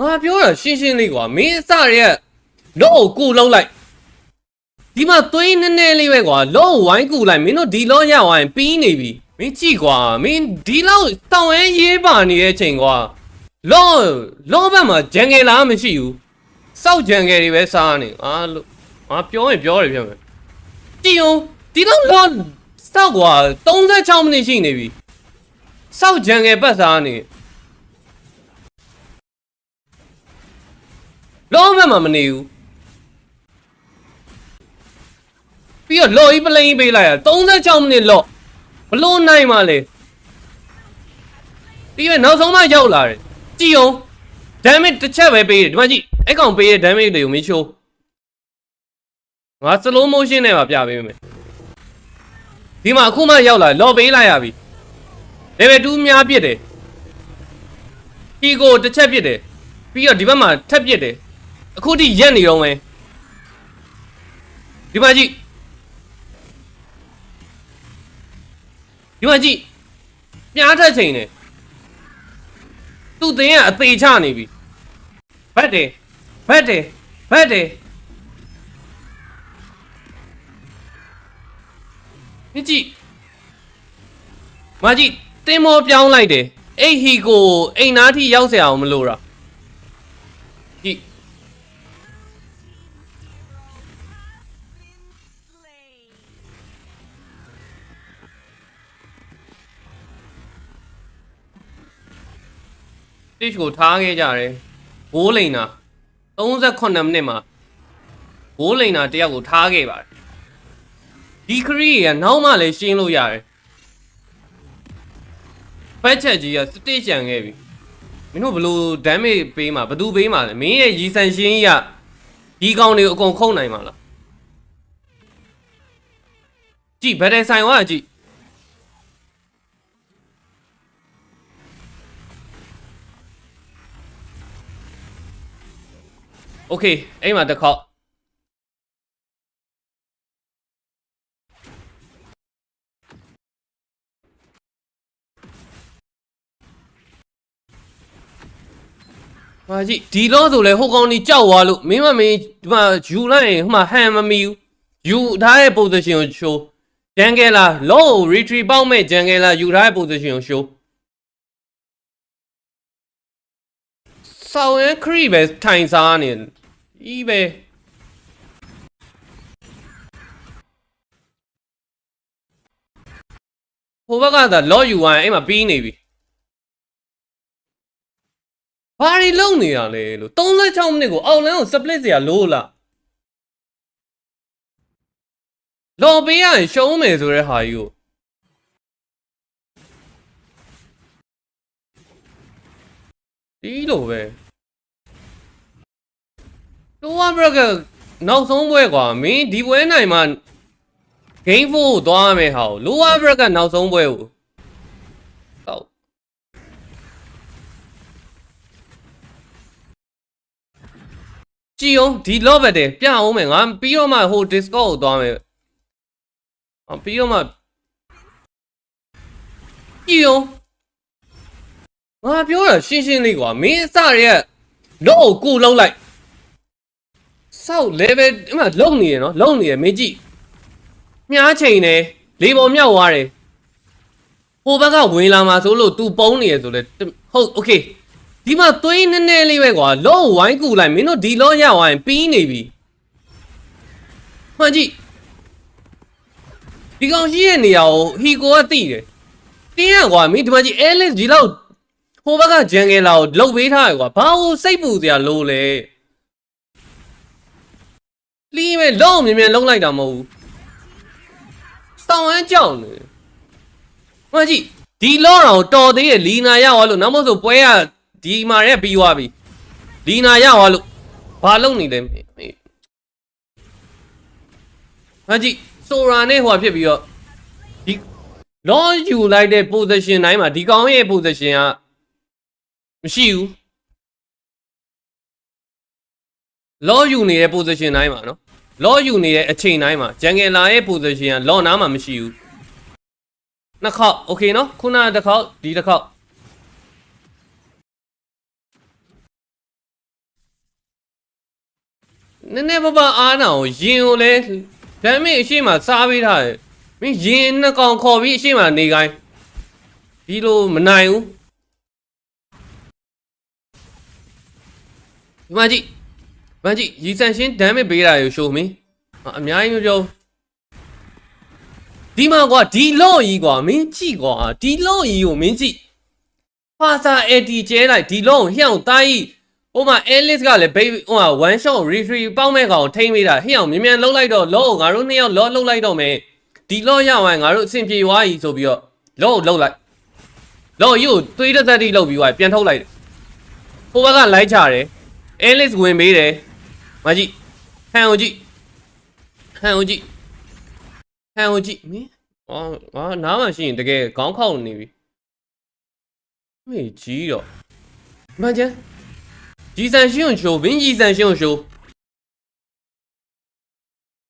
ငါပြောတာရှင်းရှင်းလေးကွာမင်းအစရက်လော့ကိုလောက်လိုက်ဒီမှာသွေးနည်းနည်းလေးပဲကွာလော့ဝိုင်းကူလိုက်မင်းတို့ဒီလော့ရဝိုင်းပြီးနေပြီမင်းကြည့်ကွာမင်းဒီလောက်တောင်းဝဲရေးပါနေတဲ့အချိန်ကွာလော့ဘက်မှာဂျန်ငယ်လားမရှိဘူးစောက်ဂျန်ငယ်တွေပဲစားနေငါပြောရင်ပြောတယ်ပြောမယ်ကြည့်အောင်ဒီလောက်လော့စောက်ကွာ36မိနစ်ရှိနေပြီစောက်ဂျန်ငယ်ပတ်စားနေလောဘမှာမနေဘူးပြီးတော့လော်ကြီးပလိန်ပေးလိုက်ရ36မိနစ်လော့ဘလို့နိုင်မှလဲပြီးတော့နောက်ဆုံးမှရောက်လာတယ်ကြည့်အောင် damage တစ်ချက်ပဲပေးတယ်ဒီမှာကြည့်အဲ့ကောင်ပေးတဲ့ damage တွေကိုမင်းရှိုးငါ slow motion နဲ့ပါပြပေးမယ်ဒီမှာအခုမှရောက်လာလော်ပေးလိုက်ရပြီ level 2များပြစ်တယ်ဒီကိုတစ်ချက်ပြစ်တယ်ပြီးတော့ဒီဘက်မှာထပ်ပြစ်တယ်အခုထိရက်နေတော့မယ်ဒီမှာကြည့်ပြားထက်ချိန်နေသူ့သင်ကအသေးချနေပြီဘတ်တယ်ဒီကြည့်မကြည့်တင်းမောပြောင်းလိုက်တယ်အဲ့ဟီကိုအိမ်နာထိရောက်เสียအောင်မလို့တာကြည့်တစ်ကိုထားခဲ့ကြတယ်ဘိုးလိန်နာ38မိနစ်မှာဘိုးလိန်နာတယောက်ကိုထားခဲ့ပါတယ်ဒီခရီးကနောက်မှလည်းရှင်းလို့ရတယ်ဖက်ချက်ကြီးကစတစ်ချန်ခဲ့ပြီမင်းတို့ဘလို့ damage ပေးမှာဘသူပေးမှာလဲမင်းရဲ့ရီဆန်ရှင်းကြီးကဒီကောင်တွေကိုအကုန်ခုံနိုင်မှာလားကြည့်ဘယ်တဲ့ဆိုင်ဝါကြည့်โอเคအဲ့မှာတစ်ခေါက်ဟာကြည့်ဒီလောဆိုလဲဟိုကောင်ကြီးကြောက်သွားလို့မင်းဒီမှာယူလိုက်ရင်ဟိုမှာဟန်မမီဘူးယူထားတဲ့ position ကို show ဂျန်ကယ်လာလောကို retreat ပေါက်မဲ့ဂျန်ကယ်လာယူထားတဲ့ position ကို show ဆောင်းရင်ခရီးပဲထိုင်စားနေဤပဲဟိုဘက်ကသာလောယူဝိုင်းအဲ့မှာပြီးနေပြီဘာတွေလုံနေတာလဲလို့36မိနစ်ကိုအောက်လန်းကို split เสียလို့လားလော်ပေးရရင်ရှုံးမယ်ဆိုတဲ့ဟာကြီးကိုဒီလိုပဲတိုးဝါဘရကနောက်ဆုံးပွဲကွာမင်းဒီပွဲနိုင်မှာ game 4ကိုသွားရမယ်ဟာကိုလိုဝါဘရကနောက်ဆုံးပွဲကိုဟုတ်ကြည့်အောင်ဒီလော့ဘတ်တယ်ပြအောင်မယ်ငါပြီးတော့မှဟို Discord ကိုသွားမယ်ပြီးတော့မှကြည့်အောင်ငါပြောတာရှင်းရှင်းလေးကွာမင်းအစရက်လော့ကိုလောက်လိုက်စောက် level အမှလုံနေရနော်လုံနေရမင်းကြည့်မြားချိန်နေလေပေါ်မြောက်သွားတယ်ဟိုဘက်ကဝင်လာမှာဆိုလို့ तू ပုံးနေရဆိုလေဟုတ် okay ဒီမှာသွေးနည်းနည်းလေးပဲကွာလော့ဝိုင်းကူလိုက်မင်းတို့ဒီလော့ရဝိုင်းပြီးနေပြီမှန်ကြည့်ဒီကောင်ရှိရဲ့နေရာကိုဟီကိုကတိတယ်တင်းရကွာမင်းဒီမှာကြည့် Alice ဒီလောက်ဟိုဘက်ကဂျန်ကယ်လာကိုလှုပ်ပေးထားရကွာဘာလို့စိတ်ပူစရာလိုလဲလီးမဲ့လော့မြင်မြန်လုံးလိုက်တာမဟုတ်ဘူးစောင်းဝမ်းကြောက်နေမှန်ကြည့်ဒီလော့တော်တော်သေးရဲ့လီနာရသွားလို့နောက်မဟုတ်ဆိုပွဲရဒီမှာရဲပြီးသွားပြီလီနာရသွားလို့ဘာလုပ်နေလဲဟာကြည့်ဆိုရာနဲ့ဟိုဖြစ်ပြီးတော့ဒီလောယူလိုက်တဲ့ position တိုင်းမှာဒီကောင်ရဲ့ position ကမရှိဘူးလောယူနေတဲ့ position တိုင်းမှာနော်လောယူနေတဲ့အချိန်တိုင်းမှာဂျန်ကယ်လာရဲ့ position ကလောနားမှာမရှိဘူးနှစ်ခေါက် okay နော်ခုနတစ်ခေါက်ဒီတစ်ခေါက် နည်းနည်းပါးပါးအားနာကိုရင်ကိုလဲဒါပေမဲ့အရှိမစားပေးထားတယ်မင်းရင်နှစ်ကောင်ခေါ်ပြီးအရှိမနေခိုင်းဒီလိုမနိုင်ဘူးဒီမှာကြည့်ရီဆန်ရှင်းဒမ်းမပေးတာရရှိုးမင်းအများကြီးမပြောဒီမှာကွာဒီလော့ကြီးကွာမင်းကြည့်ကွာဒီလော့ကြီးကိုမင်းကြည့်ဖာစာအတီကျဲလိုက်ဒီလော့ကိုဟျောင်းတိုင်းဟိုမှာ Alice ကလည်းဘေးဟိုက one shot retrieve ပေါင်းမဲ့ကောင်ထိမ့်ပေးတာဟျောင်းမြန်မြန်လှုပ်လိုက်တော့လော့ကိုငါတို့နှစ်ယောက်လော့လှုပ်လိုက်တော့မယ်ဒီလော့ရအောင်ငါတို့အဆင်ပြေသွားပြီဆိုပြီးတော့လော့ကိုလှုပ်လိုက်လော့ကြီးကိုသွေးတစ်သက်တိလှုပ်ပြီးသွားပြန်ထုတ်လိုက်ဟိုဘက်ကလိုက်ချတယ် Alice ဝင်ပေးတယ်မကြည့်ဟန်ကိုကြည့်မင်းနားမှရှိရင်တကယ်ခေါင်းခေါက်နေပြီမေးကြီးတော့မှန်ချမ်းရီဆန်ရှင်းကိုရှိုးဘင်းရီဆန်ရှင်းကိုရှိုး